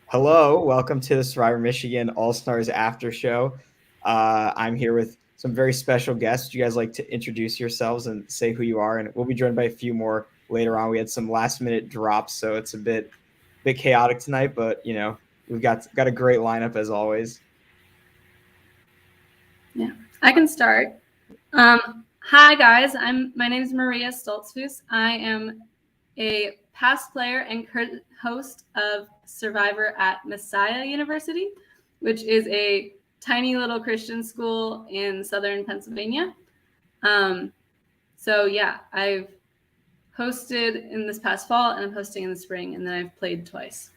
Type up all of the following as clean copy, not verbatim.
Hello, welcome to the Survivor Michigan All Stars After Show. I'm here with some very special guests. Would you guys like to introduce yourselves and say who you are? And we'll be joined by a few more later on. We had some last minute drops, so it's a bit chaotic tonight, but we've got a great lineup as always. Yeah, I can start. Hi guys, my name is Maria Stoltzfus. I am a past player and current host of Survivor at Messiah University, which is a tiny little Christian school in southern Pennsylvania. So yeah, I've hosted in this past fall and I'm hosting in the spring, and then I've played twice.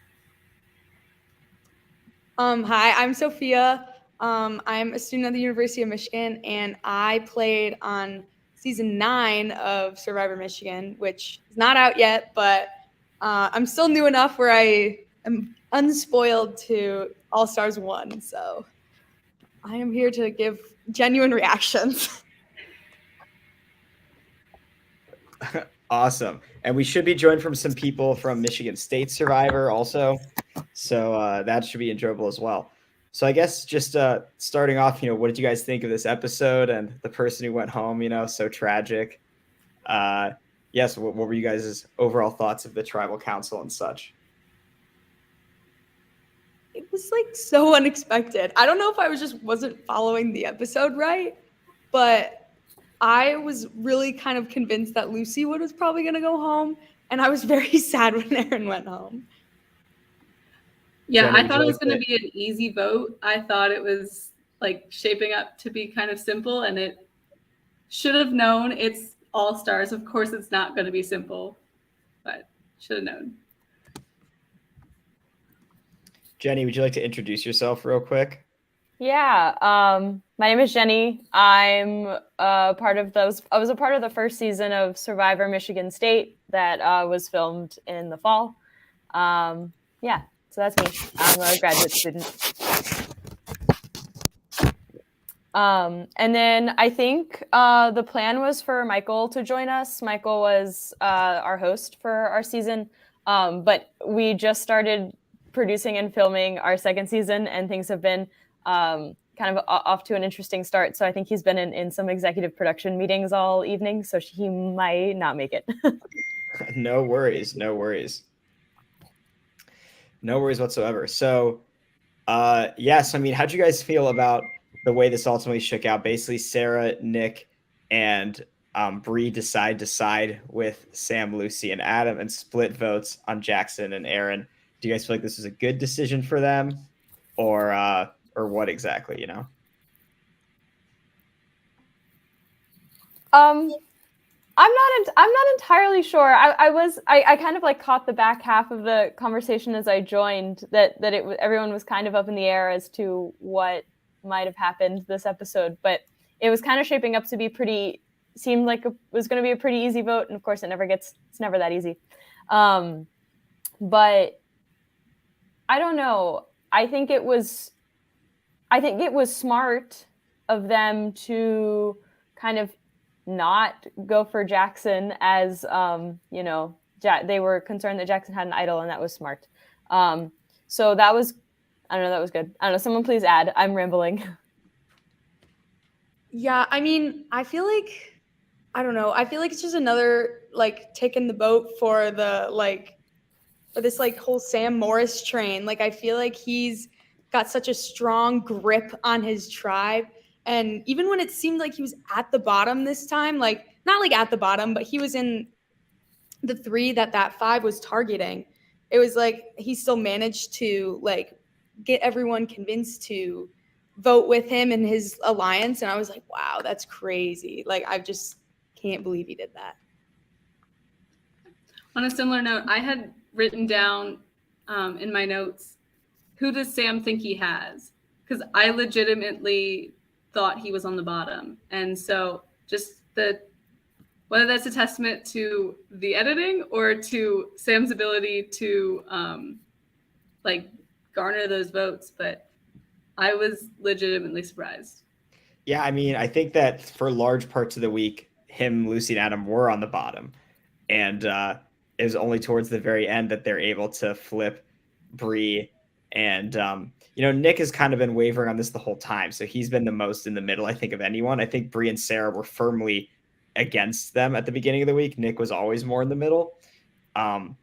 Hi, I'm Sophia. I'm a student at the University of Michigan, and I played on season 9 of Survivor Michigan, which is not out yet, but I'm still new enough where I am unspoiled to All Stars 1. So I am here to give genuine reactions. Awesome. And we should be joined from some people from Michigan State Survivor also. So that should be enjoyable as well. So I guess just starting off, what did you guys think of this episode and the person who went home, so tragic? Yes, what were you guys' overall thoughts of the tribal council and such? It was like so unexpected. I don't know if I wasn't following the episode right, but I was really kind of convinced that Lucy Wood was probably going to go home, and I was very sad when Aaron went home. Yeah, Jenny, I thought it was going to be an easy vote. I thought it was like shaping up to be kind of simple, and it should have known it's All Stars. Of course, it's not going to be simple, but should have known. Jenny, would you like to introduce yourself real quick? Yeah, my name is Jenny. I'm part of those. I was a part of the first season of Survivor Michigan State that was filmed in the fall. Yeah, so that's me. I'm a graduate student. And then I think the plan was for Michael to join us. Michael was our host for our season, but we just started producing and filming our second season, and things have been kind of off to an interesting start. So I think he's been in some executive production meetings all evening, so he might not make it. No worries whatsoever. So, yes, I mean, how'd you guys feel about the way this ultimately shook out? Basically, Sarah, Nick, and Bree decide to side with Sam, Lucy, and Adam and split votes on Jackson and Aaron. Do you guys feel like this is a good decision for them, or what exactly? I'm not entirely sure. I kind of like caught the back half of the conversation as I joined that everyone was kind of up in the air as to what might have happened this episode, but it was kind of shaping up to be seemed like it was going to be a pretty easy vote, and of course it's never that easy. But I don't know. I think it was smart of them to kind of not go for Jackson, as they were concerned that Jackson had an idol, and that was smart. So that was, I don't know, that was good. I don't know, someone please add. I'm rambling. Yeah, I mean, I feel like it's just another like tick in the boat for this like whole Sam Morris train. Like, I feel like he's got such a strong grip on his tribe. And even when it seemed like he was at the bottom this time, like not like at the bottom, but he was in the 3 that 5 was targeting. It was like he still managed to like get everyone convinced to vote with him in his alliance. And I was like, wow, that's crazy. Like, I just can't believe he did that. On a similar note, I had written down in my notes, who does Sam think he has? Because I legitimately thought he was on the bottom. And so just whether that's a testament to the editing or to Sam's ability to garner those votes, but I was legitimately surprised. Yeah, I mean, I think that for large parts of the week, him, Lucy, and Adam were on the bottom. And it was only towards the very end that they're able to flip Bree And Nick has kind of been wavering on this the whole time, so he's been the most in the middle, I think, of anyone. I think Bree and Sarah were firmly against them at the beginning of the week. Nick was always more in the middle, and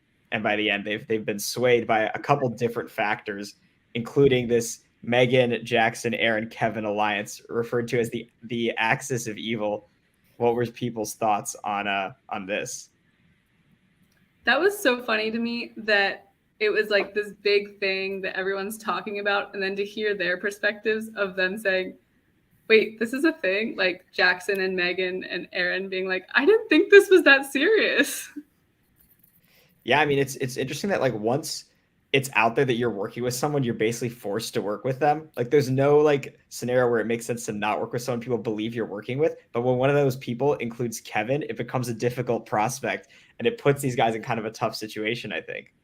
by the end, they've been swayed by a couple different factors, including this Megan, Jackson, Aaron, Kevin alliance, referred to as the axis of evil. What were people's thoughts on this? That was so funny to me that it was like this big thing that everyone's talking about, and then to hear their perspectives of them saying, wait, this is a thing? Like Jackson and Megan and Aaron being like, I didn't think this was that serious. Yeah, I mean, it's interesting that like once it's out there that you're working with someone, you're basically forced to work with them. Like there's no like scenario where it makes sense to not work with someone people believe you're working with. But when one of those people includes Kevin, it becomes a difficult prospect, and it puts these guys in kind of a tough situation, I think.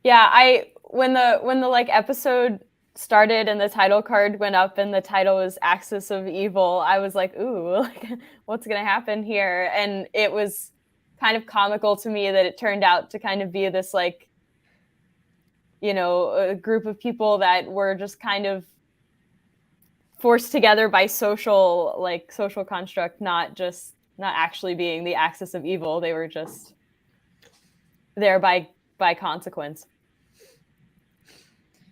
Yeah, when the like episode started and the title card went up and the title was Axis of Evil, I was like, ooh, like, what's gonna happen here? And it was kind of comical to me that it turned out to kind of be this like, a group of people that were just kind of forced together by social construct, not actually being the axis of evil. They were just there by consequence.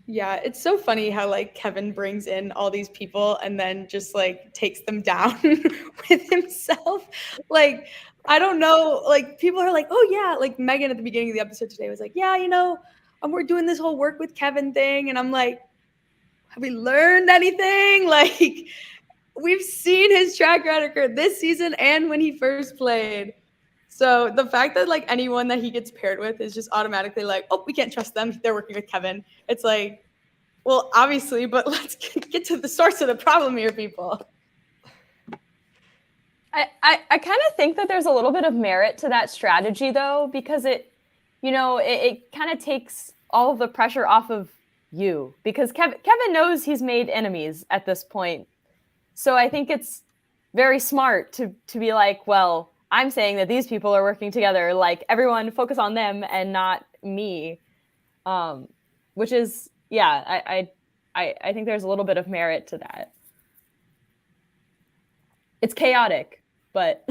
Yeah, it's so funny how like Kevin brings in all these people and then just like takes them down with himself. Like, I don't know, like people are like, oh yeah, like Megan at the beginning of the episode today was like, yeah, we're doing this whole work with Kevin thing. And I'm like, have we learned anything? Like, we've seen his track record this season and when he first played. So the fact that like anyone that he gets paired with is just automatically like, oh, we can't trust them. They're working with Kevin. It's like, well, obviously, but let's get to the source of the problem here, people. I kind of think that there's a little bit of merit to that strategy, though, because it kind of takes all of the pressure off of you, because Kevin knows he's made enemies at this point. So I think it's very smart to be like, well, I'm saying that these people are working together, like everyone focus on them and not me. Which is, yeah, I think there's a little bit of merit to that. It's chaotic, but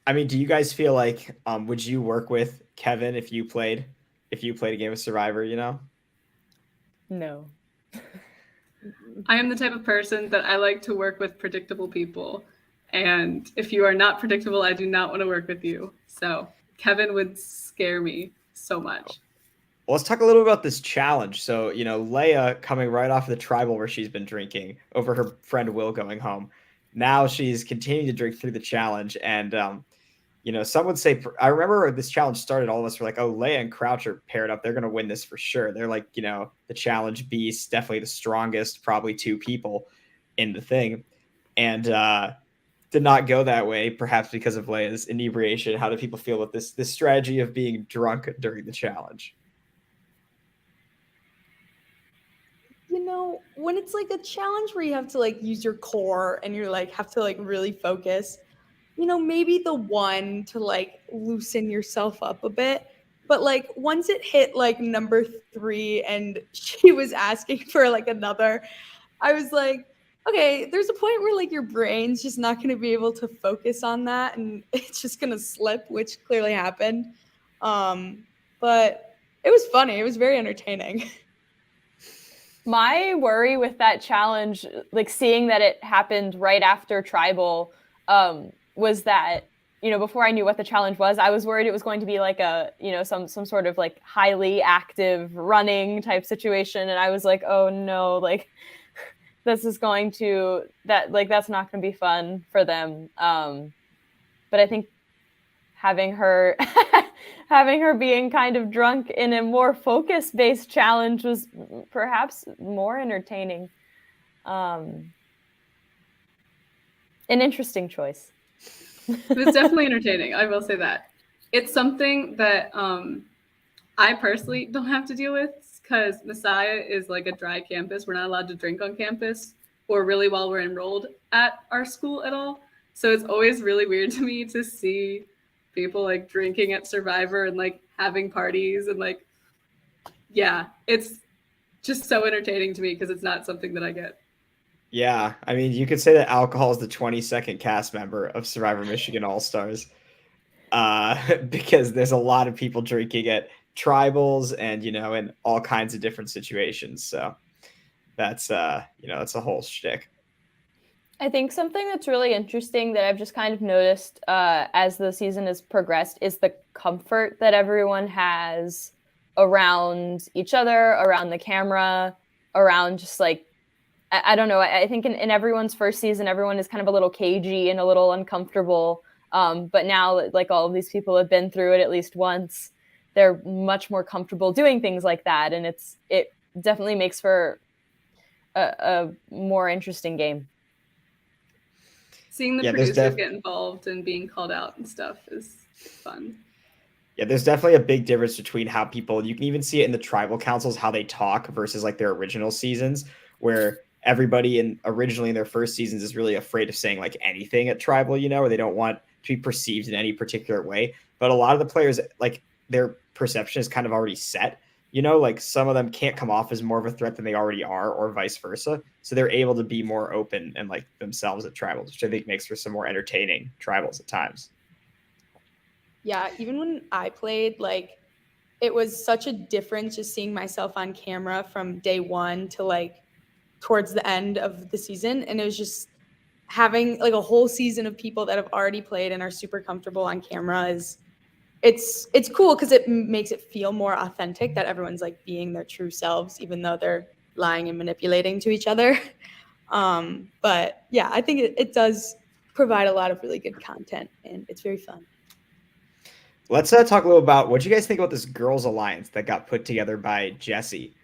I mean, do you guys feel like would you work with Kevin if you played a game of Survivor, No. I am the type of person that I like to work with predictable people. And if you are not predictable, I do not want to work with you. So Kevin would scare me so much. Well, let's talk a little about this challenge. So, Leia coming right off the tribal where she's been drinking over her friend Will going home. Now she's continuing to drink through the challenge. And, some would say, I remember this challenge started, all of us were like, oh, Leia and Crouch are paired up. They're going to win this for sure. They're like, the challenge beasts, definitely the strongest, probably two people in the thing. And did not go that way, perhaps because of Leia's inebriation. How do people feel about this strategy of being drunk during the challenge? When it's like a challenge where you have to like use your core and you're like have to like really focus, maybe the one to like loosen yourself up a bit. But like once it hit like number 3 and she was asking for like another, I was like, okay, there's a point where like your brain's just not going to be able to focus on that and it's just going to slip, which clearly happened. But it was funny. It was very entertaining. My worry with that challenge, like seeing that it happened right after Tribal, was that, before I knew what the challenge was, I was worried it was going to be like a, some sort of like highly active running type situation. And I was like, oh no, like this is going to, that's not going to be fun for them. But I think having her being kind of drunk in a more focus-based challenge was perhaps more entertaining. An interesting choice. It was definitely entertaining. I will say that. It's something that I personally don't have to deal with because Messiah is like a dry campus. We're not allowed to drink on campus or really while we're enrolled at our school at all. So it's always really weird to me to see people like drinking at Survivor and like having parties and like, yeah, it's just so entertaining to me because it's not something that I get. Yeah, I mean, you could say that alcohol is the 22nd cast member of Survivor Michigan All Stars, because there's a lot of people drinking at tribals and in all kinds of different situations. So that's that's a whole shtick. I think something that's really interesting that I've just kind of noticed as the season has progressed is the comfort that everyone has around each other, around the camera, around just like, I don't know. I think in everyone's first season, everyone is kind of a little cagey and a little uncomfortable. But now, like all of these people have been through it at least once, they're much more comfortable doing things like that. And it definitely makes for a more interesting game. Seeing the producers get involved and being called out and stuff is fun. Yeah, there's definitely a big difference between how people, you can even see it in the tribal councils, how they talk versus like their original seasons, where everybody originally in their first seasons is really afraid of saying like anything at tribal, or they don't want to be perceived in any particular way. But a lot of the players, like their perception is kind of already set. Like some of them can't come off as more of a threat than they already are, or vice versa. So they're able to be more open and like themselves at tribals, which I think makes for some more entertaining tribals at times. Yeah, even when I played, like it was such a difference just seeing myself on camera from day one to like towards the end of the season. And it was just having like a whole season of people that have already played and are super comfortable on camera it's cool because it makes it feel more authentic that everyone's like being their true selves, even though they're lying and manipulating to each other. But yeah, I think it does provide a lot of really good content and it's very fun. Let's talk a little about what you guys think about this girls' alliance that got put together by Jessie.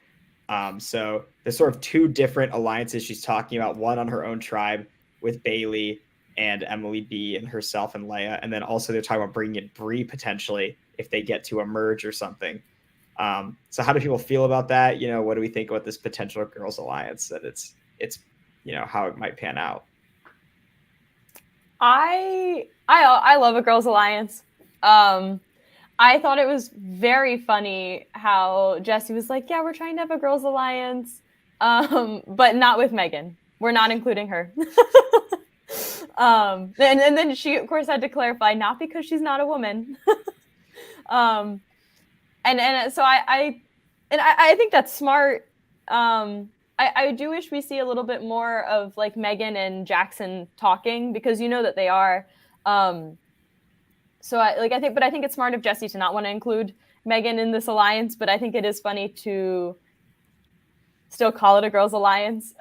So there's sort of two different alliances she's talking about, one on her own tribe with Bailey and Emily B and herself and Leia. And then also they're talking about bringing in Bree potentially if they get to a merge or something. So how do people feel about that? What do we think about this potential girls' alliance, that it's how it might pan out? I love a girls' alliance. I thought it was very funny how Jessie was like, yeah, we're trying to have a girls' alliance, but not with Megan. We're not including her. And then she, of course, had to clarify, not because she's not a woman. And so I think that's smart. I do wish we see a little bit more of like Megan and Jackson talking, because that they are. So I think it's smart of Jessie to not want to include Megan in this alliance, but I think it is funny to still call it a girls' alliance.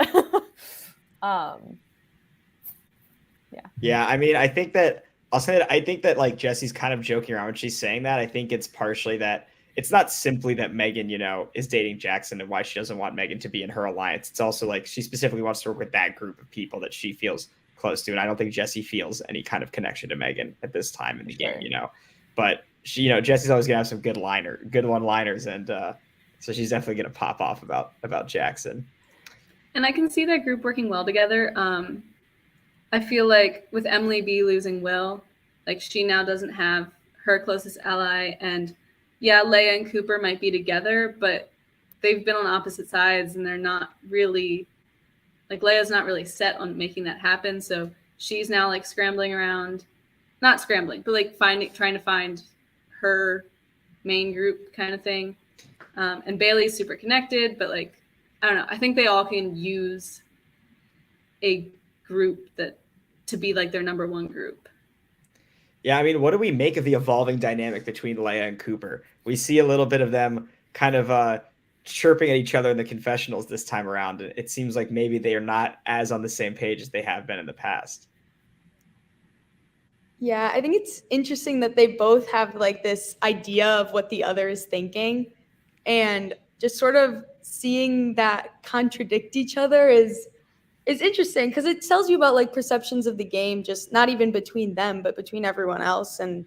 Yeah. I mean, I think that like Jessie's kind of joking around when she's saying that. I think it's partially that it's not simply that Megan, is dating Jackson and why she doesn't want Megan to be in her alliance. It's also like she specifically wants to work with that group of people that she feels close to. And I don't think Jessie feels any kind of connection to Megan at this time in the game, but she, Jessie's always gonna have some good one-liners. And so she's definitely going to pop off about Jackson. And I can see that group working well together. I feel like with Emily B losing Will, like she now doesn't have her closest ally. And yeah, Leia and Cooper might be together, but they've been on opposite sides and they're not really, like Leia's not really set on making that happen. So she's now like scrambling around, not scrambling, but like trying to find her main group kind of thing. And Bailey's super connected, but like, I don't know. I think they all can use a group to be like their number one group. Yeah, I mean, what do we make of the evolving dynamic between Leia and Cooper? We see a little bit of them kind of chirping at each other in the confessionals this time around. It seems like maybe they are not as on the same page as they have been in the past. Yeah, I think it's interesting that they both have like this idea of what the other is thinking, and just sort of seeing that contradict each other is interesting because it tells you about like perceptions of the game, just not even between them, but between everyone else, and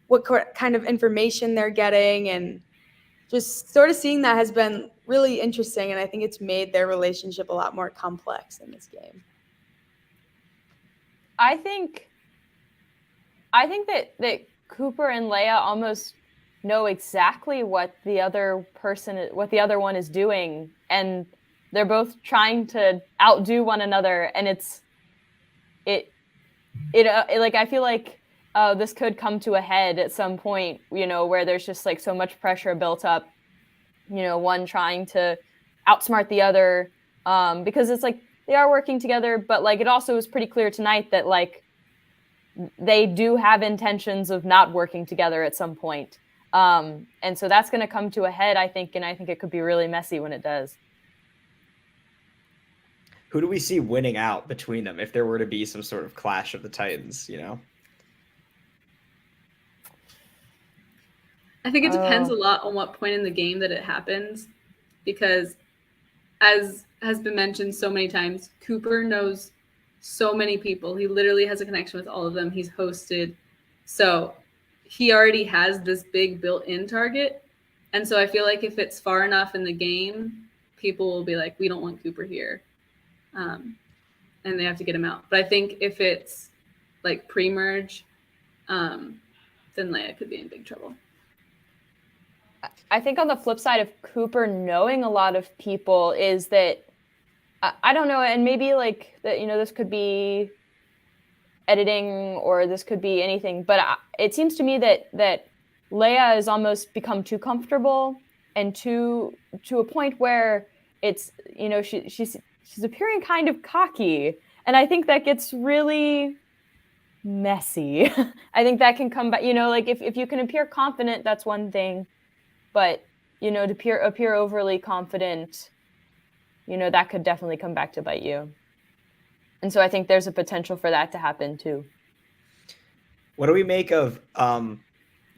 what kind of information they're getting, and just sort of seeing that has been really interesting. And I think it's made their relationship a lot more complex in this game. I think that Cooper and Leia almost know exactly what the other one is doing, and they're both trying to outdo one another, and like I feel like this could come to a head at some point, where there's just like so much pressure built up, one trying to outsmart the other, because it's like they are working together, but like it also was pretty clear tonight that like they do have intentions of not working together at some point. And so that's going to come to a head, I think, and I think it could be really messy when it does. Who do we see winning out between them if there were to be some sort of clash of the Titans, I think it depends a lot on what point in the game that it happens, because as has been mentioned so many times, Cooper knows so many people. He literally has a connection with all of them. He's hosted. So he already has this big built-in target. And so I feel like if it's far enough in the game, people will be like, we don't want Cooper here. And they have to get him out. But I think if it's like pre-merge, then Leia could be in big trouble. I think on the flip side of Cooper knowing a lot of people is that, I don't know, and maybe like that, this could be editing or this could be anything, but it seems to me that Leia has almost become too comfortable and to a point where it's, she's appearing kind of cocky, and I think that gets really messy. I think that can come back, like if you can appear confident, that's one thing, but to appear overly confident, that could definitely come back to bite you. And so I think there's a potential for that to happen too. What do we make of, it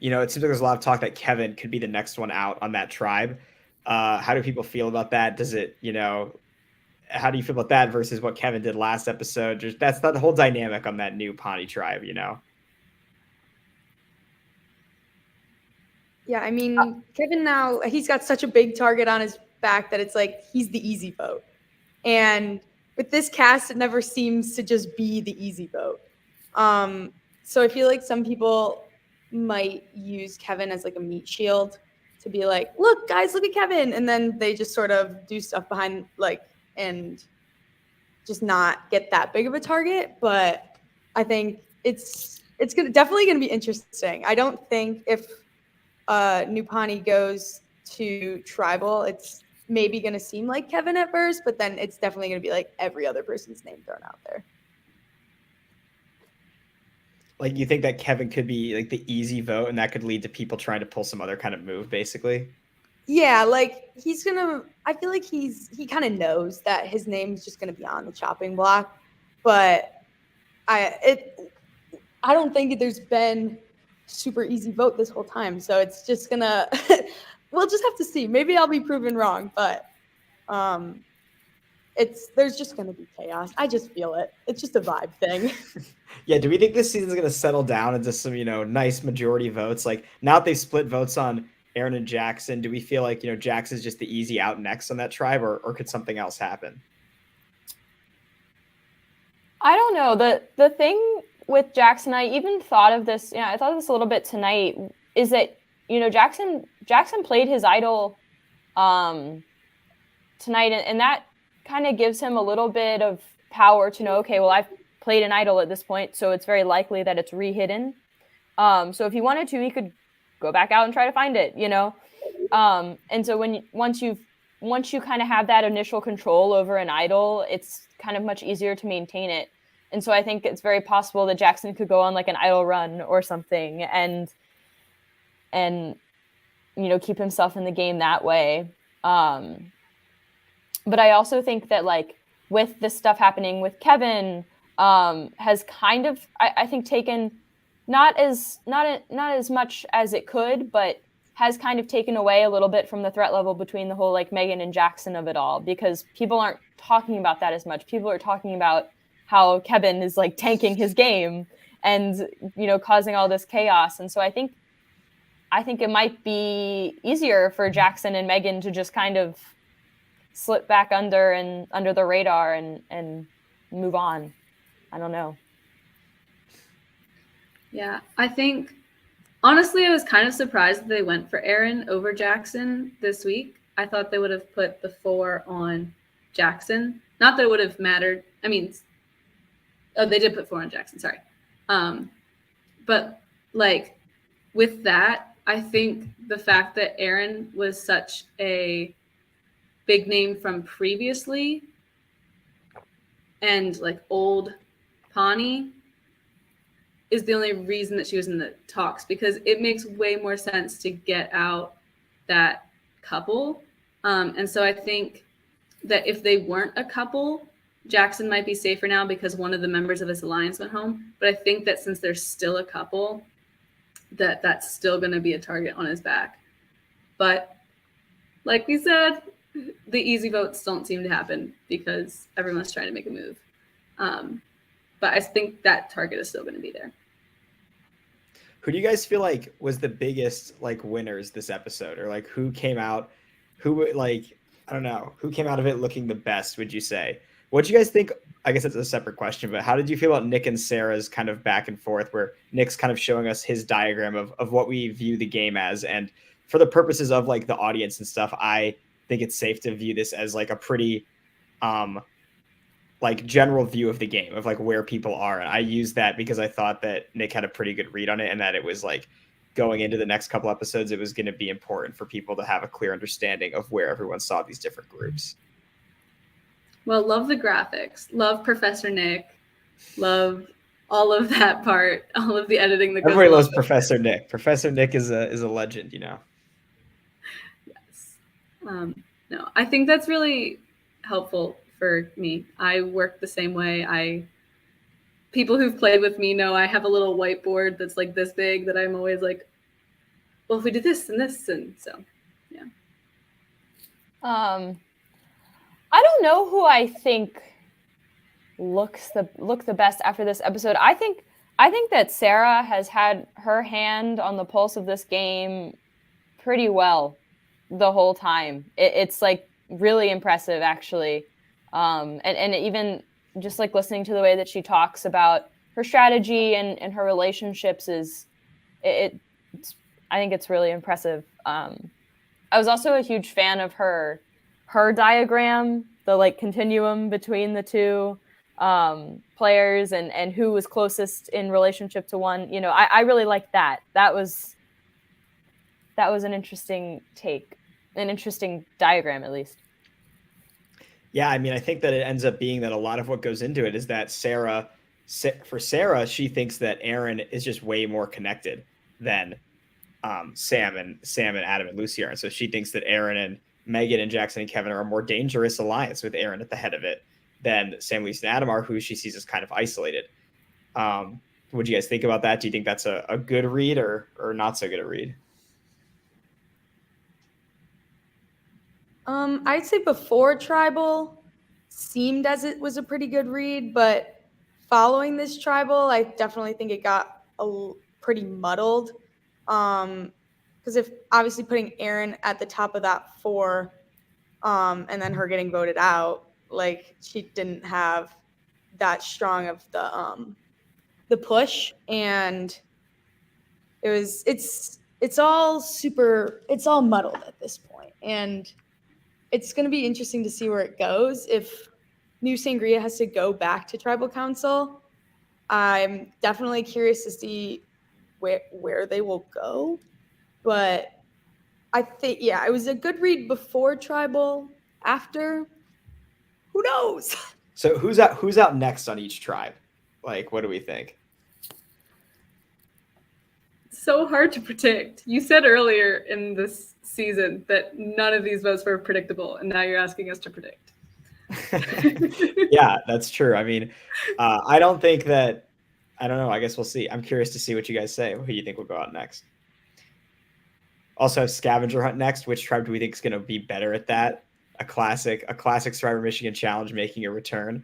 seems like there's a lot of talk that Kevin could be the next one out on that tribe. How do people feel about that? Does it, how do you feel about that versus what Kevin did last episode? Just that's the whole dynamic on that new Pawnee tribe, Yeah, I mean, Kevin now, he's got such a big target on his back that it's like he's the easy vote. And with this cast, it never seems to just be the easy vote. So I feel like some people might use Kevin as like a meat shield to be like, look, guys, look at Kevin. And then they just sort of do stuff behind, like, and just not get that big of a target. But I think it's definitely going to be interesting. I don't think if New Pawnee goes to tribal, it's maybe going to seem like Kevin at first, but then it's definitely going to be like every other person's name thrown out there. Like, you think that Kevin could be like the easy vote and that could lead to people trying to pull some other kind of move, basically? Yeah, like I feel like he kind of knows that his name's just going to be on the chopping block, but I don't think there's been super easy vote this whole time. So it's just gonna, we'll just have to see. Maybe I'll be proven wrong, but there's just gonna be chaos. I just feel it. It's just a vibe thing. Yeah, do we think this season's gonna settle down into some, nice majority votes? Like, now that they've split votes on Aaron and Jackson, do we feel like, Jackson's just the easy out next on that tribe, or could something else happen? I don't know. The thing with Jackson, I even thought of this, I thought of this a little bit tonight, is that, Jackson played his idol tonight, and that kind of gives him a little bit of power to know, okay, well, I've played an idol at this point, so it's very likely that it's re-hidden. So if he wanted to, he could go back out and try to find it, and so once you kind of have that initial control over an idol, it's kind of much easier to maintain it. And so I think it's very possible that Jackson could go on like an idol run or something and keep himself in the game that way. But I also think that like with this stuff happening with Kevin, has kind of, I think, taken not as much as it could, but has kind of taken away a little bit from the threat level between the whole like Megan and Jackson of it all, because people aren't talking about that as much. People are talking about how Kevin is like tanking his game and, causing all this chaos. And so I think it might be easier for Jackson and Megan to just kind of slip back under the radar and move on. I don't know. Yeah, I think Honestly, I was kind of surprised that they went for Aaron over Jackson this week. I thought they would have put the 4 on Jackson. Not that it would have mattered. I mean, they did put 4 on Jackson, sorry. But like with that, I think the fact that Aaron was such a big name from previously and like old Pawnee is the only reason that she was in the talks, because it makes way more sense to get out that couple. And so I think that if they weren't a couple, Jackson might be safer now because one of the members of his alliance went home. But I think that since there's still a couple, that's still going to be a target on his back. But like we said, the easy votes don't seem to happen because everyone's trying to make a move. But I think that target is still going to be there. Who do you guys feel like was the biggest like winners this episode, or like who came out, who like, I don't know, who came out of it looking the best, would you say? What do you guys think? I guess it's a separate question, but how did you feel about Nick and Sarah's kind of back and forth, where Nick's kind of showing us his diagram of what we view the game as? And for the purposes of like the audience and stuff, I think it's safe to view this as like a pretty like general view of the game of like where people are. And I used that because I thought that Nick had a pretty good read on it, and that it was like going into the next couple episodes, it was going to be important for people to have a clear understanding of where everyone saw these different groups. Well, love the graphics, love Professor Nick, love all of that part, all of the editing that goes Everybody loves with it. Professor Nick. Professor Nick is a legend, you know. Yes. No, I think that's really helpful for me. I work the same way. People who've played with me know I have a little whiteboard that's like this big that I'm always like, well, if we do this and this, and so yeah. I don't know who I think look the best after this episode. I think that Sarah has had her hand on the pulse of this game pretty well the whole time. It's like really impressive, actually. And even just like listening to the way that she talks about her strategy and her relationships I think it's really impressive. I was also a huge fan of her diagram, the like continuum between the two players and who was closest in relationship to one. You know, I really liked that. That was an interesting take, an interesting diagram, at least. Yeah, I mean, I think that it ends up being that a lot of what goes into it is that for Sarah, she thinks that Aaron is just way more connected than Sam and Adam and Lucy are. And so she thinks that Aaron and Megan and Jackson and Kevin are a more dangerous alliance with Aaron at the head of it than Sam, Lucy, and Adam are, who she sees as kind of isolated. What do you guys think about that? Do you think that's a good read or not so good a read? I'd say before Tribal seemed as it was a pretty good read, but following this Tribal, I definitely think it got pretty muddled. Because if obviously putting Aaron at the top of that 4, and then her getting voted out, like she didn't have that strong of the push, and it's all muddled at this point, and it's going to be interesting to see where it goes. If New Sangria has to go back to Tribal Council, I'm definitely curious to see where they will go. But I think, yeah, it was a good read before Tribal. After, who knows? So who's out next on each tribe? Like, what do we think? So hard to predict. You said earlier in this season that none of these votes were predictable, and now you're asking us to predict. Yeah, that's true. I mean, I don't know. I guess we'll see. I'm curious to see what you guys say. Who do you think will go out next? Also have scavenger hunt next. Which tribe do we think is going to be better at that? A classic Survivor Michigan challenge making a return.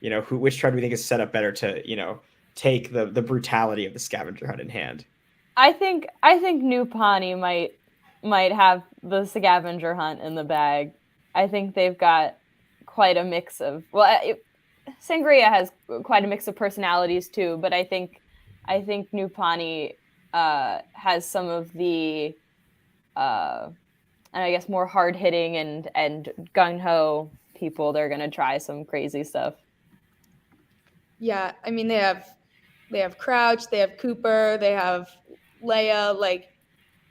Which tribe do we think is set up better to, take the brutality of the scavenger hunt in hand? I think New Pawnee might have the scavenger hunt in the bag. I think they've got quite a mix of Sangria has quite a mix of personalities too, but I think I think Nupani has some of the, and I guess more hard hitting and gung ho people. They're gonna try some crazy stuff. Yeah, I mean they have Crouch, they have Cooper, they have Leia. Like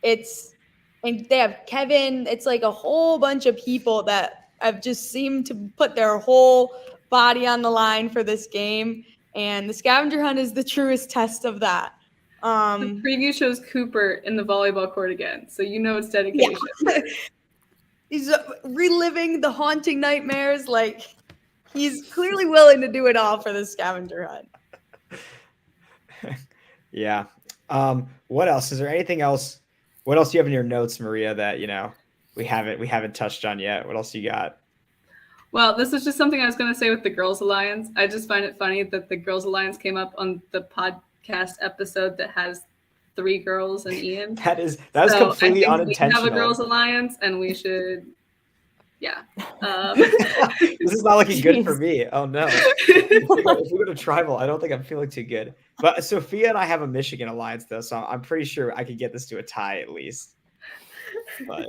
and they have Kevin. It's like a whole bunch of people that have just seemed to put their whole body on the line for this game. And the scavenger hunt is the truest test of that. The preview shows Cooper in the volleyball court again, so you know it's dedication. Yeah. He's reliving the haunting nightmares. Like he's clearly willing to do it all for the scavenger hunt. Yeah. What else? Is there anything else? What else do you have in your notes, Maria, that we haven't touched on yet? What else you got? Well, this is just something I was going to say with the Girls Alliance. I just find it funny that the Girls Alliance came up on the podcast episode that has 3 girls and Ian. That was completely unintentional. We have a Girls Alliance, and we should, yeah. This is not looking good for me. Oh no! If we go to tribal, I don't think I'm feeling too good. But Sophia and I have a Michigan Alliance though, so I'm pretty sure I could get this to a tie at least. But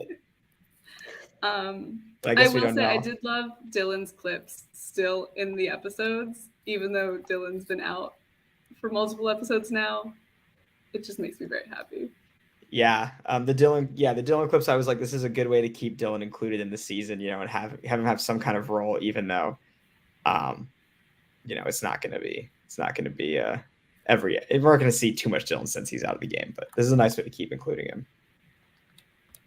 I guess we don't know. I did love Dylan's clips still in the episodes, even though Dylan's been out for multiple episodes now. It just makes me very happy. Yeah, the Dylan clips. I was like, this is a good way to keep Dylan included in the season, and have him have some kind of role, even though, it's not going to be we're not going to see too much Dylan since he's out of the game. But this is a nice way to keep including him.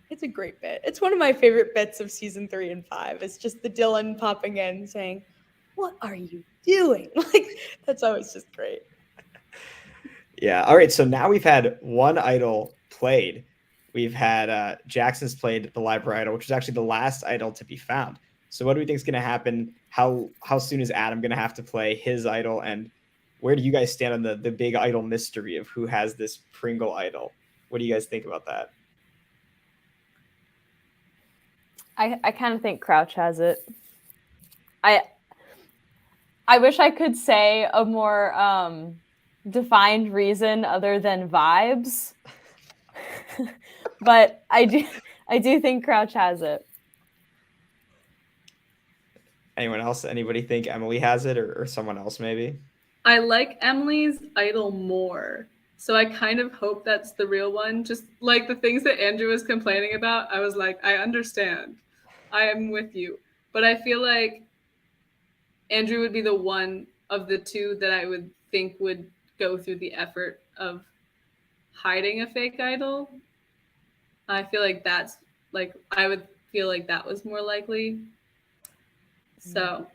It's a great bit. It's one of my favorite bits of season 3 and 5. It's just the Dylan popping in saying, "What are you doing?" Like that's always just great. Yeah. All right. So now we've had one idol played. We've had Jackson's played the library idol, which is actually the last idol to be found. So what do we think is going to happen? How soon is Adam going to have to play his idol? And where do you guys stand on the big idol mystery of who has this Pringle idol? What do you guys think about that? I kind of think Crouch has it. I wish I could say a more defined reason other than vibes, but I do think Crouch has it. Anyone else? Anybody think Emily has it or someone else maybe? I like Emily's idol more. So I kind of hope that's the real one. Just like the things that Andrew was complaining about, I was like, I understand. I am with you. But I feel like Andrew would be the one of the two that I would think would go through the effort of hiding a fake idol. I feel like I would feel like that was more likely. So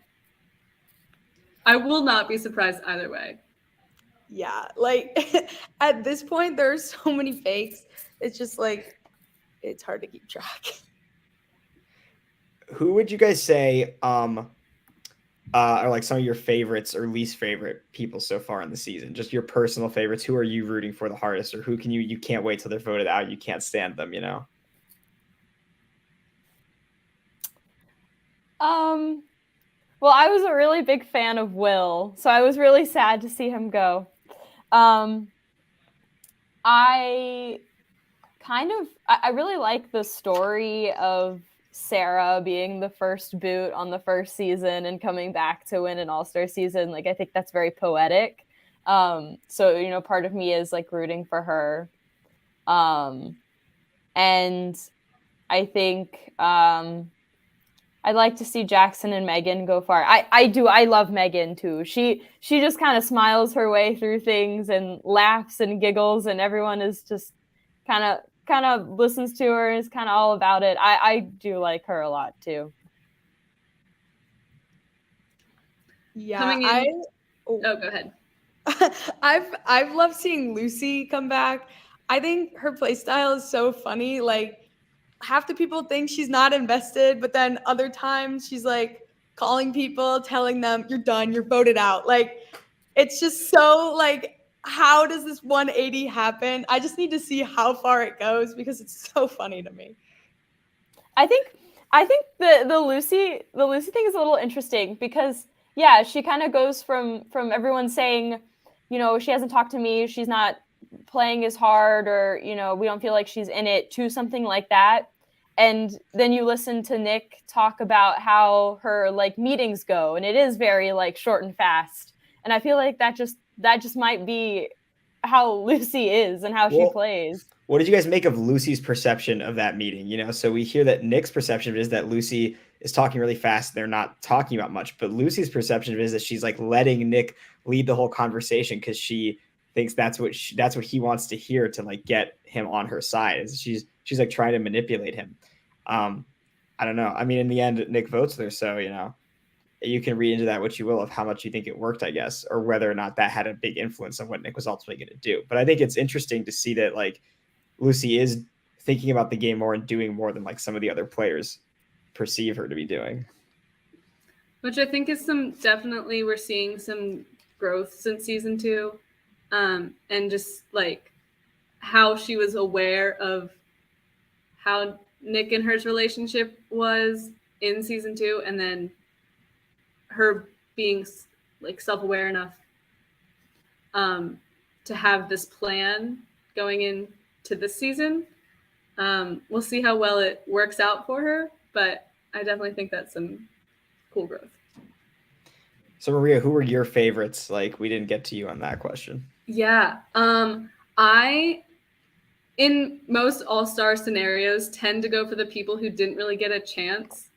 I will not be surprised either way. Yeah, like at this point, there are so many fakes. It's just like, it's hard to keep track. Who would you guys say are like some of your favorites or least favorite people so far in the season? Just your personal favorites. Who are you rooting for the hardest, or who can you can't wait till they're voted out? You can't stand them, Well, I was a really big fan of Will, so I was really sad to see him go. I really like the story of Sarah being the first boot on the first season and coming back to win an All-Star season. Like, I think that's very poetic. So, part of me is like rooting for her. And I think I'd like to see Jackson and Megan go far. I do. I love Megan too. She just kind of smiles her way through things and laughs and giggles, and everyone is just kind of listens to her and is kind of all about it. I do like her a lot too. Yeah, go ahead. I've loved seeing Lucy come back. I think her play style is so funny. Like, half the people think she's not invested, but then other times she's like calling people, telling them, "You're done, you're voted out." Like, it's just so like, how does this 180 happen? I just need to see how far it goes because it's so funny to me. I think the Lucy thing is a little interesting because, yeah, she kind of goes from everyone saying she hasn't talked to me, she's not playing as hard, or we don't feel like she's in it, to something like that. And then you listen to Nick talk about how her like meetings go, and it is very like short and fast. And I feel like that just might be how Lucy is and how she plays. What did you guys make of Lucy's perception of that meeting? So we hear that Nick's perception is that Lucy is talking really fast. They're not talking about much, but Lucy's perception is that she's like letting Nick lead the whole conversation because she thinks that's what he wants to hear to like get him on her side. She's like trying to manipulate him. I don't know. I mean, in the end, Nick votes there, so you can read into that what you will of how much you think it worked, I guess, or whether or not that had a big influence on what Nick was ultimately going to do. But I think it's interesting to see that like Lucy is thinking about the game more and doing more than like some of the other players perceive her to be doing. Which I think is definitely we're seeing some growth since season 2. And just like how she was aware of how Nick and her's relationship was in season 2, and then her being like self-aware enough to have this plan going into this season. We'll see how well it works out for her, but I definitely think that's some cool growth. So Maria, who were your favorites? Like, we didn't get to you on that question. Yeah. I, in most all-star scenarios, tend to go for the people who didn't really get a chance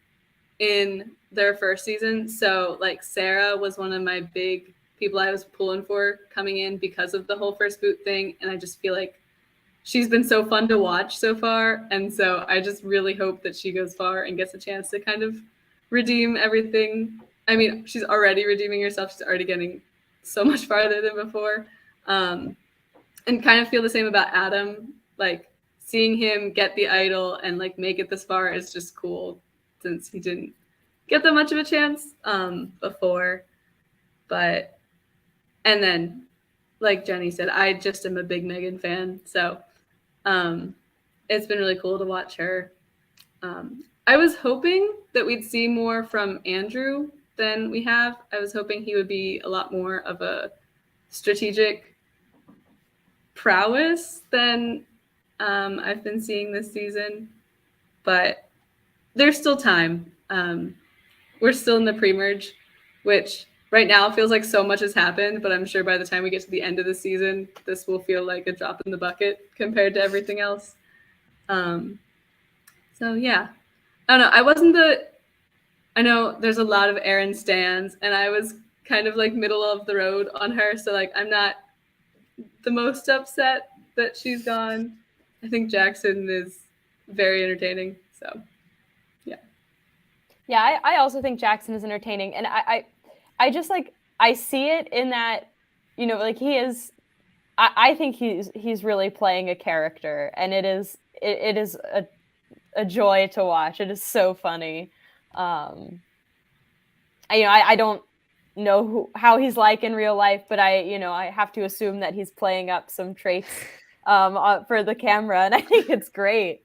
in their first season. So like Sarah was one of my big people I was pulling for coming in because of the whole first boot thing. And I just feel like she's been so fun to watch so far. And so I just really hope that she goes far and gets a chance to kind of redeem everything. I mean, she's already redeeming herself. She's already getting so much farther than before. And kind of feel the same about Adam. Like seeing him get the idol and like make it this far is just cool, since he didn't get that much of a chance before. But, and then like Jenny said, I just am a big Megan fan. So it's been really cool to watch her. I was hoping that we'd see more from Andrew than we have. I was hoping he would be a lot more of a strategic prowess than I've been seeing this season. But there's still time. We're still in the pre-merge, which right now feels like so much has happened, but I'm sure by the time we get to the end of the season, this will feel like a drop in the bucket compared to everything else. So yeah, I don't know. I know there's a lot of Erin stans, and I was kind of like middle of the road on her. So like, I'm not the most upset that she's gone. I think Jackson is very entertaining. So yeah. Yeah, I also think Jackson is entertaining. And I just like, I see it in that, like he is, I think he's really playing a character, and it is a joy to watch. It is so funny. I don't know how he's like in real life, but I have to assume that he's playing up some traits for the camera, and I think it's great.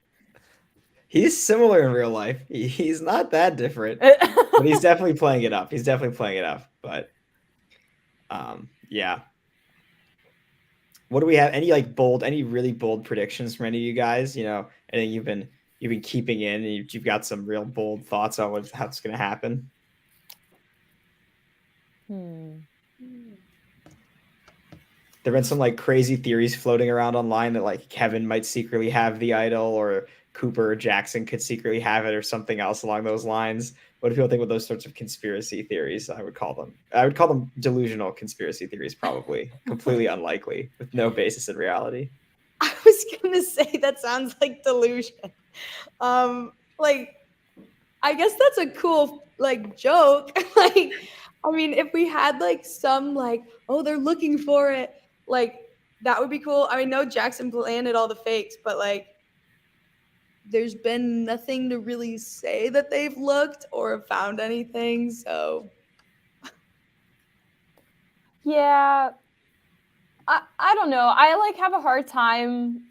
He's similar in real life. He's not that different, but he's definitely playing it up. But yeah. What do we have? Any really bold predictions from any of you guys? I think you've been keeping in, and you've got some real bold thoughts on how it's going to happen. There have been some like crazy theories floating around online that like Kevin might secretly have the idol, or Cooper or Jackson could secretly have it, or something else along those lines. What do people think with those sorts of conspiracy theories? I would call them delusional conspiracy theories, probably completely unlikely, with no basis in reality. I was gonna say that sounds like delusion. Like, I guess that's a cool like joke. Like, I mean, if we had like some like, oh, they're looking for it, like that would be cool. I mean, no, Jackson planted all the fakes, but like, there's been nothing to really say that they've looked or have found anything. So yeah, I don't know. I like have a hard time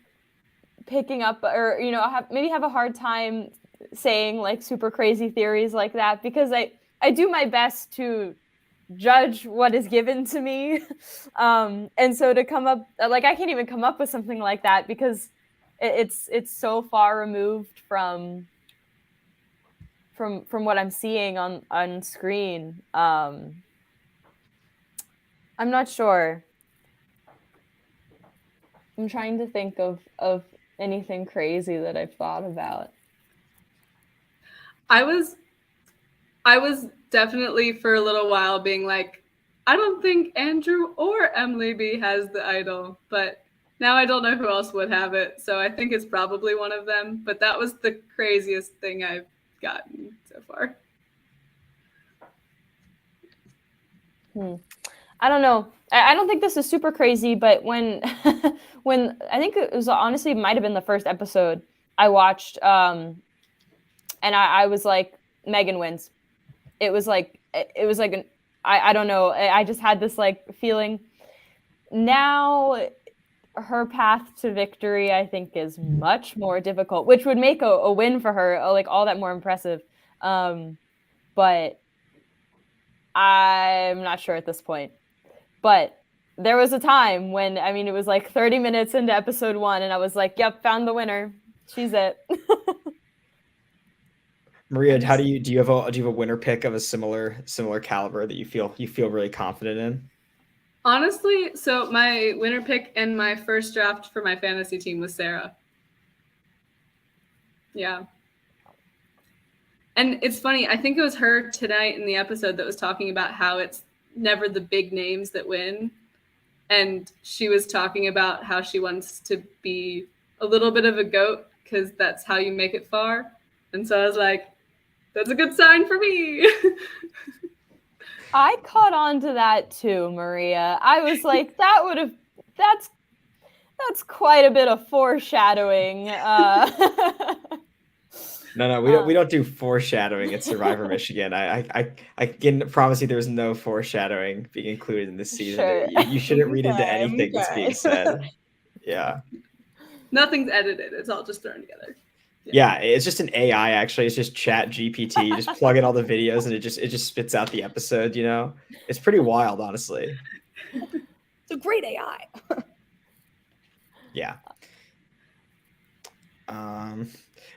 picking up, or have a hard time saying like super crazy theories like that, because I do my best to judge what is given to me. And so to come up, like, I can't even come up with something like that because it's so far removed from what I'm seeing on screen. I'm not sure. I'm trying to think of anything crazy that I've thought about. I was definitely for a little while being like, I don't think Andrew or Emily B has the idol, but now I don't know who else would have it. So I think it's probably one of them. But that was the craziest thing I've gotten so far. I don't know. I don't think this is super crazy, but when when I think it was honestly might have been the first episode I watched, and I was like, Megan wins. It was like I don't know. I just had this like feeling. Now her path to victory, I think, is much more difficult, which would make a win for her like all that more impressive. But I'm not sure at this point. But there was a time when, I mean, it was like 30 minutes into episode 1, and I was like, yep, found the winner. She's it. Maria, do you have a winner pick of a similar caliber that you feel really confident in? Honestly, so my winner pick and my first draft for my fantasy team was Sarah. Yeah. And it's funny, I think it was her tonight in the episode that was talking about how it's never the big names that win. And she was talking about how she wants to be a little bit of a GOAT because that's how you make it far. And so I was like, that's a good sign for me. I caught on to that too, Maria. I was like, that's quite a bit of foreshadowing. No, we don't do foreshadowing at Survivor Michigan. I can promise you there's no foreshadowing being included in this season. Sure. You shouldn't read into anything that's being said. Yeah. Nothing's edited. It's all just thrown together. Yeah, it's just an AI actually. It's just Chat GPT. You just plug in all the videos and it just spits out the episode, you know? It's pretty wild, honestly. It's a great AI. Yeah.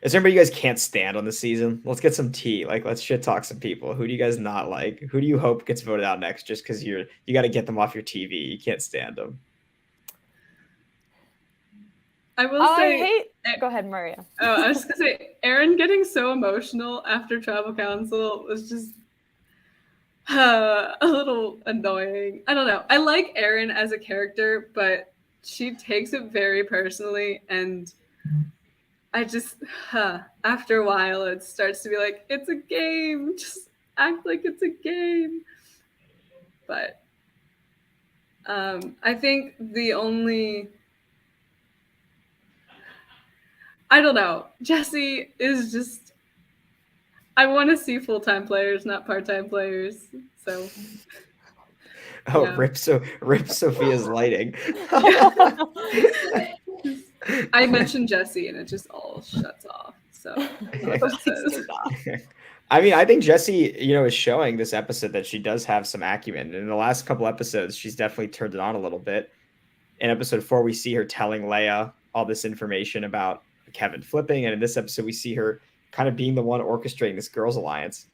Is there anybody you guys can't stand on the season? Let's get some tea. Like, let's shit talk some people. Who do you guys not like? Who do you hope gets voted out next? Just because you got to get them off your TV. You can't stand them. I will say. Go ahead, Maria. Oh, I was just gonna say, Aaron getting so emotional after Tribal Council was just a little annoying. I don't know. I like Aaron as a character, but she takes it very personally, and I just, after a while, it starts to be like, it's a game. Just act like it's a game. But I think the only, I don't know, Jesse is just, I want to see full-time players, not part-time players. So. Oh, Yeah. rip Sophia's lighting. I mentioned Jesse and it just all shuts off. So I mean, I think Jessie, is showing this episode that she does have some acumen. In the last couple episodes, she's definitely turned it on a little bit. In episode 4, we see her telling Leia all this information about Kevin flipping, and in this episode, we see her kind of being the one orchestrating this girls' alliance.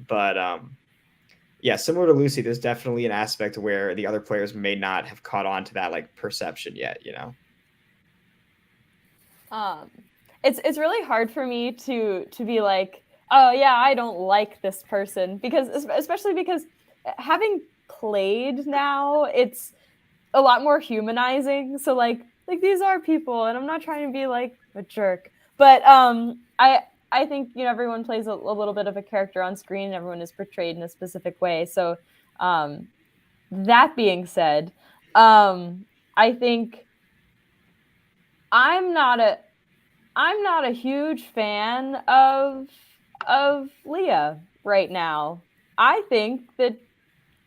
But yeah, similar to Lucy, there's definitely an aspect where the other players may not have caught on to that like perception yet. It's really hard for me to be like, oh yeah, I don't like this person, because especially because having played now, it's a lot more humanizing. So like these are people, and I'm not trying to be like a jerk, but I think everyone plays a little bit of a character on screen. Everyone is portrayed in a specific way. So that being said, I think I'm not a huge fan of Leah right now. I think that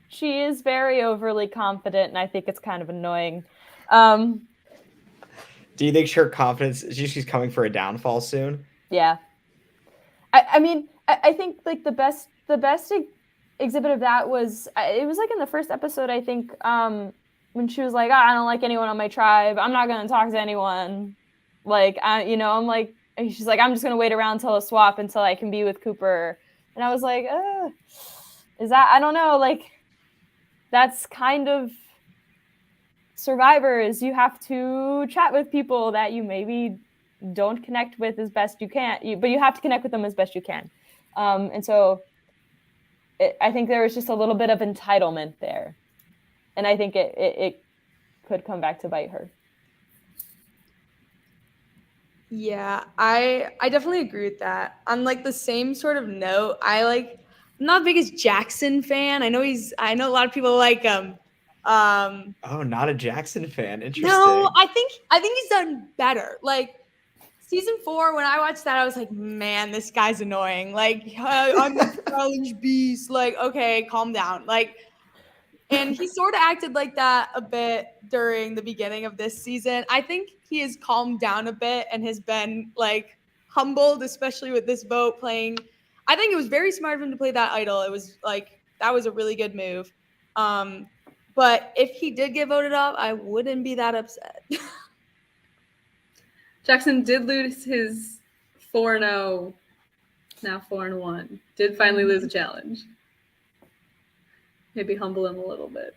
she is very overly confident, and I think it's kind of annoying. Do you think her confidence, she's coming for a downfall soon? Yeah. I mean, I think like the best exhibit of that was, it was like in the first episode, I think, when she was like, I don't like anyone on my tribe. I'm not going to talk to anyone. Like, I'm like, she's like, I'm just going to wait around until a swap until I can be with Cooper. And I was like, is that, I don't know, like, that's kind of Survivors. You have to chat with people that you maybe don't connect with as best you can, but you have to connect with them as best you can. And so I think there was just a little bit of entitlement there. And I think it could come back to bite her. Yeah, I definitely agree with that. On like the same sort of note, I'm not the biggest Jackson fan. I know a lot of people like him. Oh, not a Jackson fan. Interesting. No, I think he's done better. Like season 4, when I watched that, I was like, man, this guy's annoying. Like, I'm the challenge beast. Like, okay, calm down. Like, and he sort of acted like that a bit during the beginning of this season. I think he has calmed down a bit and has been like humbled, especially with this vote playing. I think it was very smart of him to play that idol. It was like, that was a really good move. But if he did get voted off, I wouldn't be that upset. Jackson did lose his 4-0, now 4-1. Did finally lose a challenge. Maybe humble him a little bit.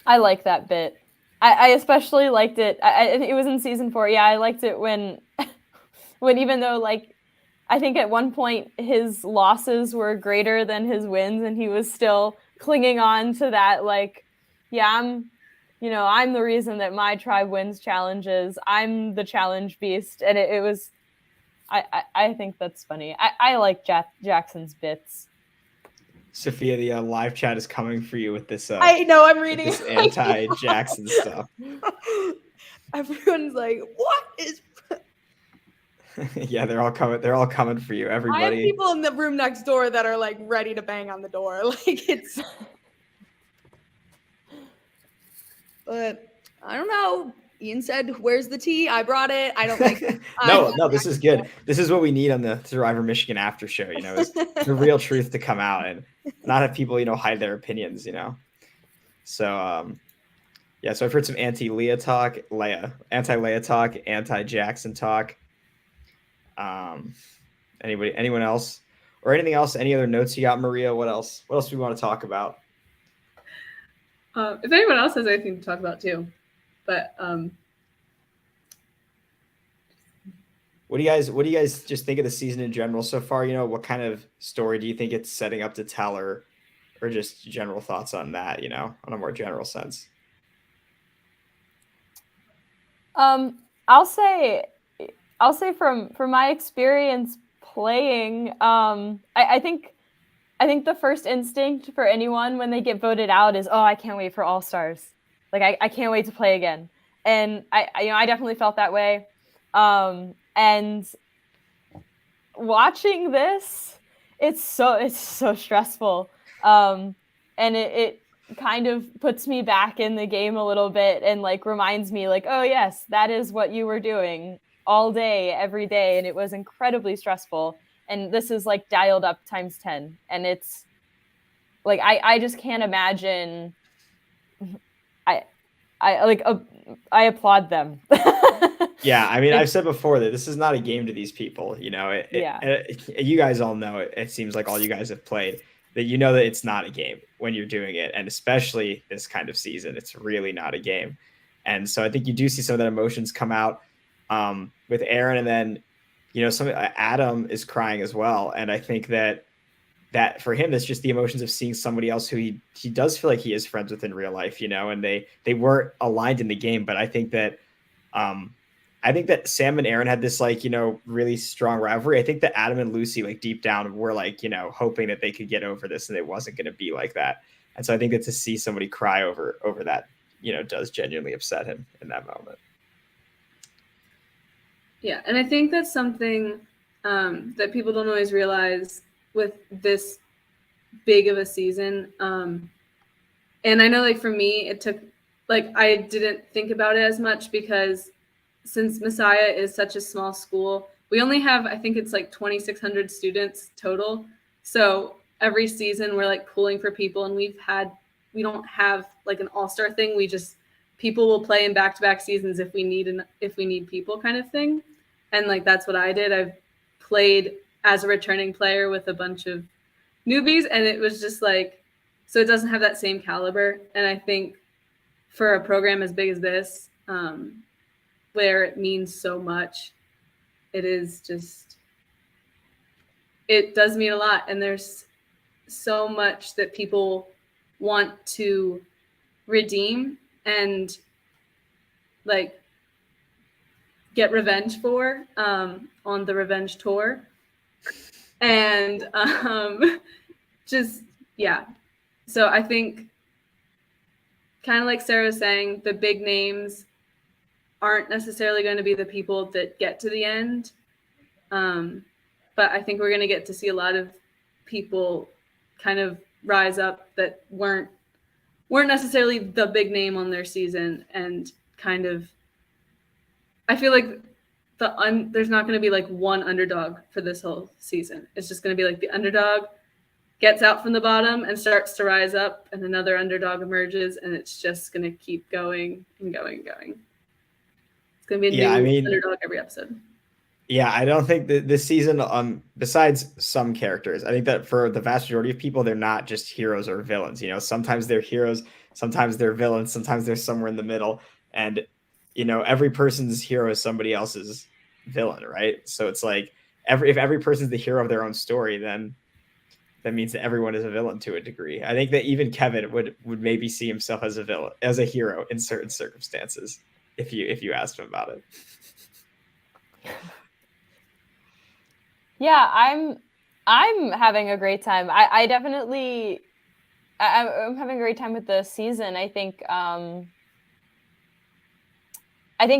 I like that bit. I especially liked it. It was in season 4. Yeah, I liked it when even though, like, I think at one point his losses were greater than his wins, and he was still clinging on to that, like, yeah, I'm the reason that my tribe wins challenges. I'm the challenge beast. And it was, I think that's funny. I like Jackson's bits. Sophia, the live chat is coming for you with this. I know, I'm reading this anti-Jackson stuff. Everyone's like, what is... Yeah, they're all coming for you, everybody. I have people in the room next door that are like ready to bang on the door. Like, it's... But I don't know. Ian said, where's the tea? I brought it. I don't like it. No, this is good. This is what we need on the Survivor Michigan after show, is the real truth to come out and not have people, hide their opinions, So, yeah, so I've heard some anti-Leah talk, anti-Leah talk, anti-Jackson talk. Anyone else? Or anything else? Any other notes you got, Maria? What else? What else do we want to talk about? If anyone else has anything to talk about too, but what do you guys just think of the season in general so far? What kind of story do you think it's setting up to tell, or just general thoughts on that? On a more general sense. I'll say from my experience playing, I think the first instinct for anyone when they get voted out is, oh, I can't wait for All Stars. Like, I can't wait to play again. And I definitely felt that way. And watching this, it's so stressful. And it kind of puts me back in the game a little bit and like reminds me like, oh yes, that is what you were doing all day, every day. And it was incredibly stressful. And this is like dialed up times 10. And it's like, I just can't imagine. I applaud them. Yeah. I mean, I've said before that this is not a game to these people, you guys all know it. It seems like all you guys have played that, that it's not a game when you're doing it. And especially this kind of season, it's really not a game. And so I think you do see some of that emotions come out with Aaron, and then, Adam is crying as well. And I think that for him, that's just the emotions of seeing somebody else who he does feel like he is friends with in real life, and they weren't aligned in the game. But I think that Sam and Aaron had this really strong rivalry. I think that Adam and Lucy, like deep down, were hoping that they could get over this, and it wasn't going to be like that. And so I think that to see somebody cry over that, does genuinely upset him in that moment. Yeah, and I think that's something that people don't always realize with this big of a season. And I know, like, for me, it took, like, I didn't think about it as much because since Messiah is such a small school, we only have, I think it's like 2,600 students total. So every season we're like pulling for people, and we don't have like an all-star thing. People will play in back-to-back seasons if we need people kind of thing. And like that's what I did. I've played as a returning player with a bunch of newbies, and it was just like, so it doesn't have that same caliber. And I think for a program as big as this, where it means so much, it does mean a lot. And there's so much that people want to redeem and like get revenge for on the revenge tour. And so I think kind of like Sarah was saying, the big names aren't necessarily going to be the people that get to the end. But I think we're going to get to see a lot of people kind of rise up that weren't necessarily the big name on their season, and kind of, I feel like there's not going to be like one underdog for this whole season. It's just going to be like the underdog gets out from the bottom and starts to rise up, and another underdog emerges, and it's just going to keep going and going and going. It's going to be a new underdog every episode. Yeah, I don't think that this season, besides some characters, I think that for the vast majority of people, they're not just heroes or villains. You know, sometimes they're heroes, sometimes they're villains, sometimes they're somewhere in the middle. And, you know, every person's hero is somebody else's villain, right? So it's like if every person's the hero of their own story, then that means that everyone is a villain to a degree. I think that even Kevin would maybe see himself as a villain, as a hero in certain circumstances, if you asked him about it. Yeah, I'm having a great time. I'm having a great time with the season. I think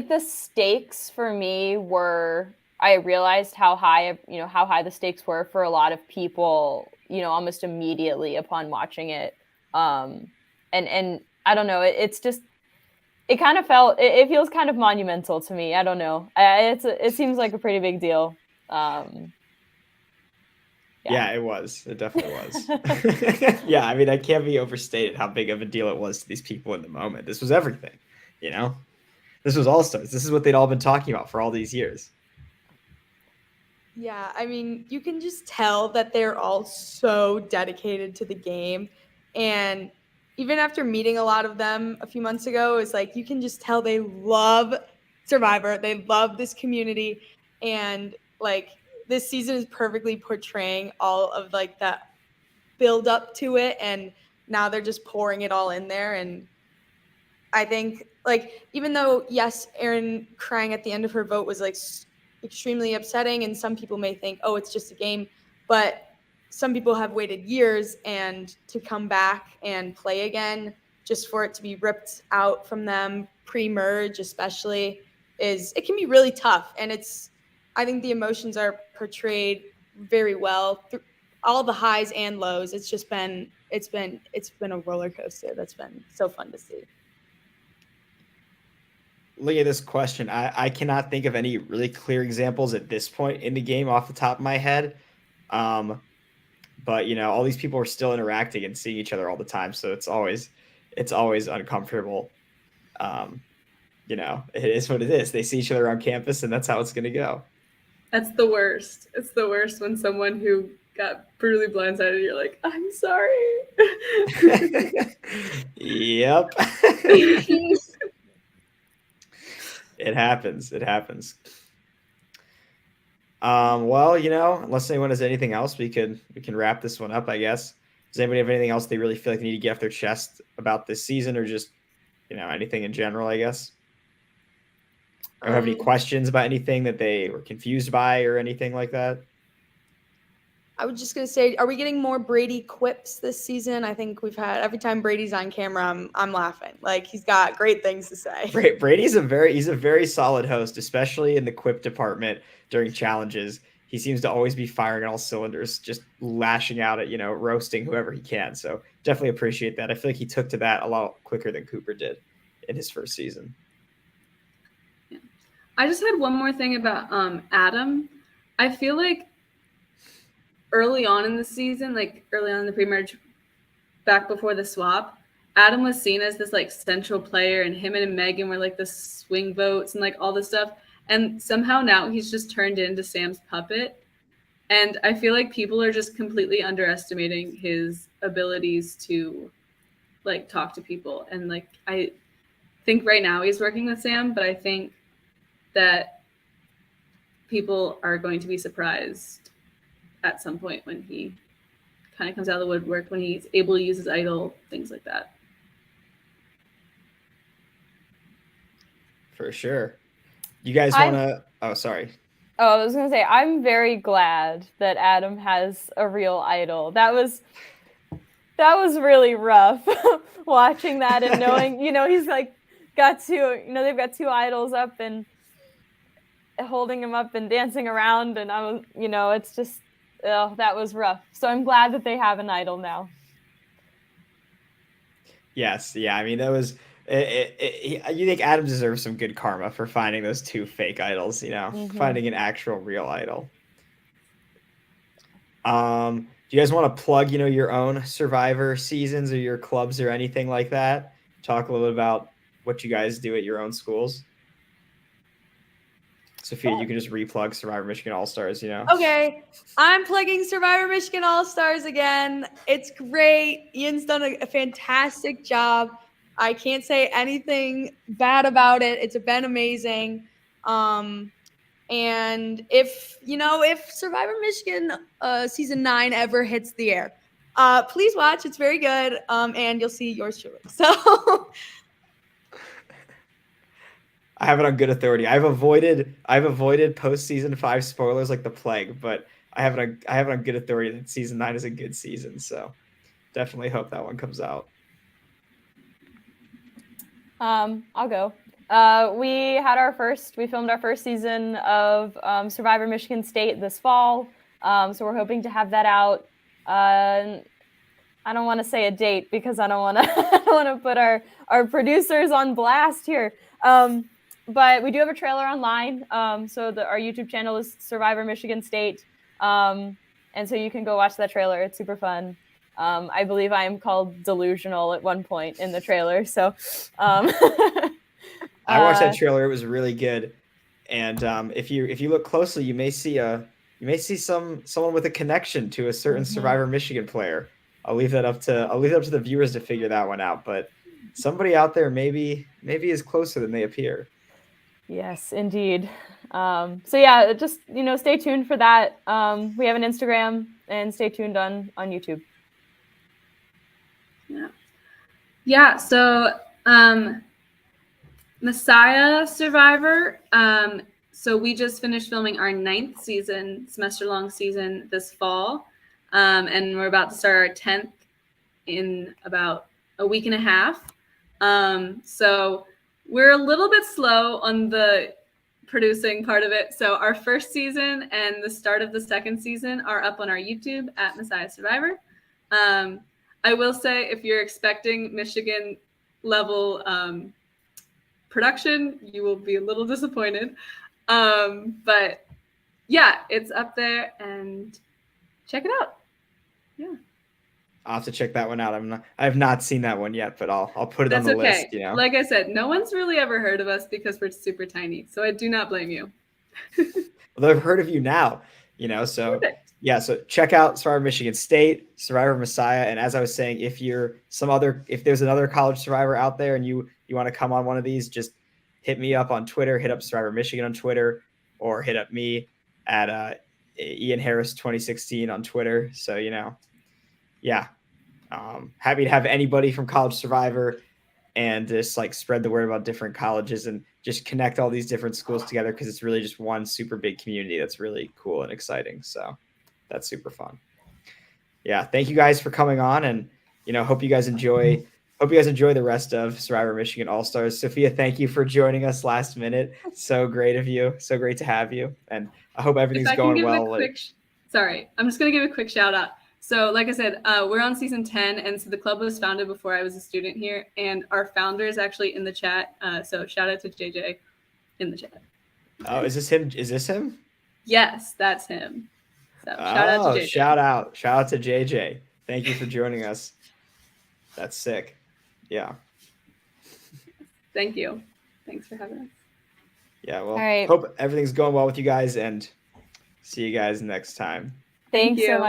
the stakes for me were, I realized how high the stakes were for a lot of people, you know, almost immediately upon watching it. And I don't know, it feels kind of monumental to me. I don't know. It seems like a pretty big deal. Yeah, it was. It definitely was. Yeah, I mean, I can't be overstated how big of a deal it was to these people in the moment. This was everything, you know? This was All-Stars. This is what they'd all been talking about for all these years. Yeah, I mean, you can just tell that they're all so dedicated to the game. And even after meeting a lot of them a few months ago, it's like you can just tell they love Survivor. They love this community. And like this season is perfectly portraying all of like that build up to it. And now they're just pouring it all in there. And I think like, even though, yes, Erin crying at the end of her vote was like extremely upsetting, and some people may think, oh, it's just a game, but some people have waited years and to come back and play again, just for it to be ripped out from them pre-merge especially, it can be really tough. And I think the emotions are portrayed very well through all the highs and lows. It's been a roller coaster that's been so fun to see. Look at this question. I cannot think of any really clear examples at this point in the game off the top of my head. But you know, all these people are still interacting and seeing each other all the time, so it's always uncomfortable. You know, it is what it is. They see each other on campus, and that's how it's going to go. That's the worst. It's the worst when someone who got brutally blindsided, you're like, I'm sorry. Yep. It happens. Well, you know, unless anyone has anything else, we can wrap this one up, I guess. Does anybody have anything else they really feel like they need to get off their chest about this season, or just, you know, anything in general, I guess? Or have any questions about anything that they were confused by or anything like that? I was just gonna say, are we getting more Brady quips this season? I think we've had, every time Brady's on camera, I'm laughing. Like, he's got great things to say. Brady's a very solid host, especially in the quip department during challenges. He seems to always be firing on all cylinders, just lashing out at, you know, roasting whoever he can. So definitely appreciate that. I feel like he took to that a lot quicker than Cooper did in his first season. Yeah. I just had one more thing about Adam. I feel like early on in the season, like early on in the pre-merge, back before the swap, Adam was seen as this like central player, and him and Megan were like the swing votes and like all this stuff. And somehow now he's just turned into Sam's puppet. And I feel like people are just completely underestimating his abilities to like talk to people. And like I think right now he's working with Sam, but I think that people are going to be surprised at some point when he kind of comes out of the woodwork, when he's able to use his idol, things like that. For sure. You guys want to? Oh, sorry. Oh, I was gonna say, I'm very glad that Adam has a real idol. That was really rough watching that and knowing, he's like got two, they've got two idols up and holding him up and dancing around, and I was, it's just, that was rough. So I'm glad that they have an idol now. Yes, yeah. I mean, that was. You think Adam deserves some good karma for finding those two fake idols, finding an actual real idol. Do you guys want to plug, your own Survivor seasons or your clubs or anything like that? Talk a little bit about what you guys do at your own schools. Sophia, you can just replug Survivor Michigan All-Stars, Okay, I'm plugging Survivor Michigan All-Stars again. It's great. Ian's done a fantastic job. I can't say anything bad about it. It's been amazing. And if Survivor Michigan season 9 ever hits the air, please watch. It's very good. And you'll see yours truly. So I have it on good authority. I've avoided post-season 5 spoilers like the plague, but I have it on good authority that season 9 is a good season. So definitely hope that one comes out. I'll go. We filmed our first season of Survivor Michigan State this fall. So we're hoping to have that out. I don't want to say a date because I don't want to put our producers on blast here. But we do have a trailer online. So our YouTube channel is Survivor Michigan State. And so you can go watch that trailer. It's super fun. I believe I am called delusional at one point in the trailer. So I watched that trailer. It was really good. And if you look closely, you may see someone with a connection to a certain Survivor Michigan player. I'll leave that up to the viewers to figure that one out. But somebody out there maybe is closer than they appear. Yes, indeed. So yeah, just stay tuned for that. We have an Instagram, and stay tuned on YouTube. Yeah. So Messiah Survivor. So we just finished filming our 9th season, semester-long season this fall, and we're about to start our 10th in about a week and a half. So we're a little bit slow on the producing part of it. So our first season and the start of the second season are up on our YouTube at Messiah Survivor. I will say, if you're expecting Michigan level production, you will be a little disappointed. But yeah, it's up there, and check it out. Yeah. I'll have to check that one out. I have not seen that one yet, but I'll put it on the list. Like I said, no one's really ever heard of us because we're super tiny. So I do not blame you. Well, they've heard of you now, so perfect. Yeah, so check out Survivor Michigan State, Survivor Messiah, and as I was saying, if there's another college Survivor out there and you want to come on one of these, just hit me up on Twitter, hit up Survivor Michigan on Twitter, or hit up me at Ian Harris 2016 on Twitter. So yeah, happy to have anybody from College Survivor and just like spread the word about different colleges and just connect all these different schools together, because it's really just one super big community that's really cool and exciting. So that's super fun. Yeah, thank you guys for coming on, and hope you guys enjoy the rest of Survivor Michigan All-Stars. Sophia, thank you for joining us last minute. So great of you. So great to have you. And I hope everything's going well. Sorry, I'm just going to give a quick shout out. So like I said, we're on season 10, and so the club was founded before I was a student here, and our founder is actually in the chat. So shout out to JJ in the chat. Oh, is this him? Is this him? Yes, that's him. So shout out to JJ. Shout out to JJ. Thank you for joining us. That's sick. Yeah. Thank you. Thanks for having us. Yeah, well, All right. hope everything's going well with you guys, and see you guys next time. Thanks so you. much.